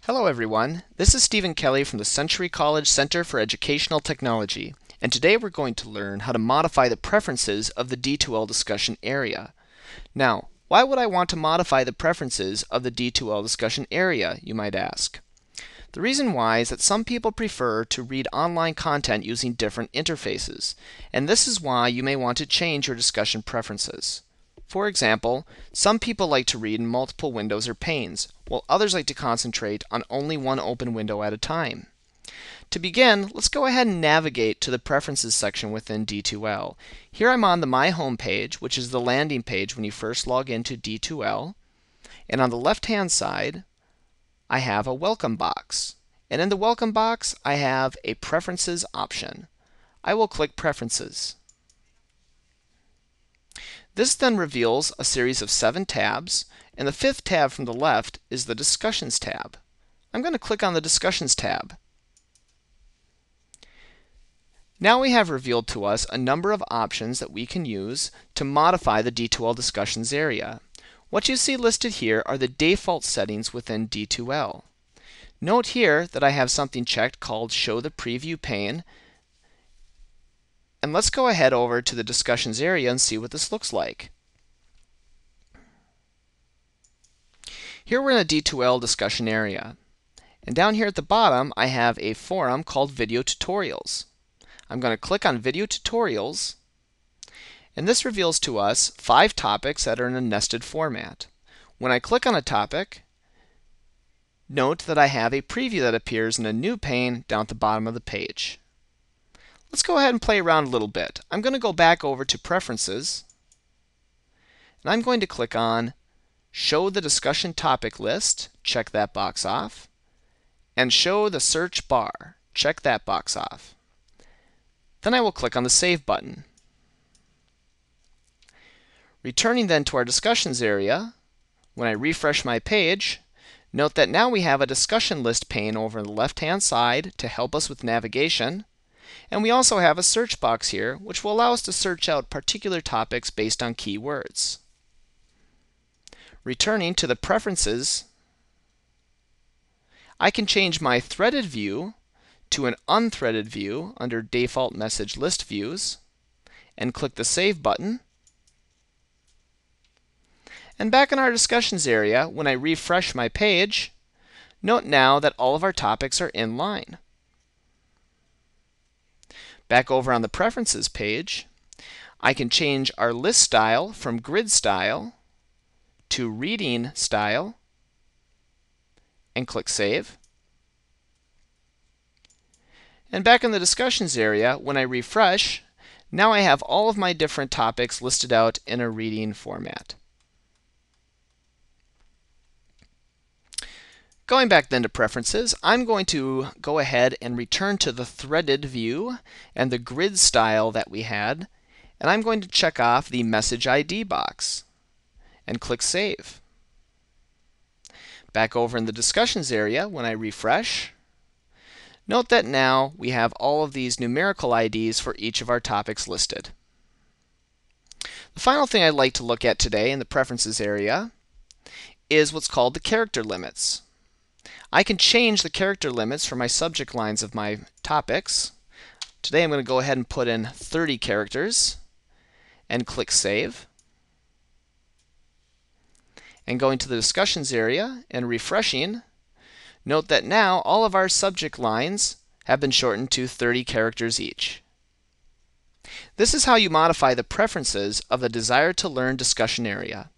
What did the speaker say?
Hello everyone, this is Stephen Kelly from the Century College Center for Educational Technology, and today we're going to learn how to modify the preferences of the D2L discussion area. Now, why would I want to modify the preferences of the D2L discussion area, you might ask? The reason why is that some people prefer to read online content using different interfaces, and this is why you may want to change your discussion preferences. For example, some people like to read in multiple windows or panes, while others like to concentrate on only one open window at a time. To begin, let's go ahead and navigate to the Preferences section within D2L. Here I'm on the My Home page, which is the landing page when you first log into D2L. And on the left-hand side, I have a Welcome box. And in the Welcome box, I have a Preferences option. I will click Preferences. This then reveals a series of 7 tabs, and the 5th tab from the left is the Discussions tab. I'm going to click on the Discussions tab. Now we have revealed to us a number of options that we can use to modify the D2L Discussions area. What you see listed here are the default settings within D2L. Note here that I have something checked called Show the Preview pane. And let's go ahead over to the discussions area and see what this looks like. Here we're in a D2L discussion area. And down here at the bottom, I have a forum called Video Tutorials. I'm going to click on Video Tutorials. And this reveals to us 5 topics that are in a nested format. When I click on a topic, note that I have a preview that appears in a new pane down at the bottom of the page. Let's go ahead and play around a little bit. I'm going to go back over to Preferences, and I'm going to click on Show the Discussion Topic List, check that box off, and Show the Search Bar, check that box off. Then I will click on the Save button. Returning then to our discussions area, when I refresh my page, note that now we have a discussion list pane over on the left-hand side to help us with navigation. And we also have a search box here, which will allow us to search out particular topics based on keywords. Returning to the Preferences, I can change my threaded view to an unthreaded view under Default Message List Views, and click the Save button. And back in our discussions area, when I refresh my page, note now that all of our topics are in line. Back over on the Preferences page, I can change our list style from grid style to reading style and click Save. And back in the discussions area, when I refresh, now I have all of my different topics listed out in a reading format. Going back then to Preferences, I'm going to go ahead and return to the threaded view and the grid style that we had, and I'm going to check off the Message ID box and click Save. Back over in the discussions area, when I refresh, note that now we have all of these numerical IDs for each of our topics listed. The final thing I'd like to look at today in the Preferences area is what's called the character limits. I can change the character limits for my subject lines of my topics. Today I'm going to go ahead and put in 30 characters and click Save. And going to the discussions area and refreshing, note that now all of our subject lines have been shortened to 30 characters each. This is how you modify the preferences of the Desire to Learn discussion area.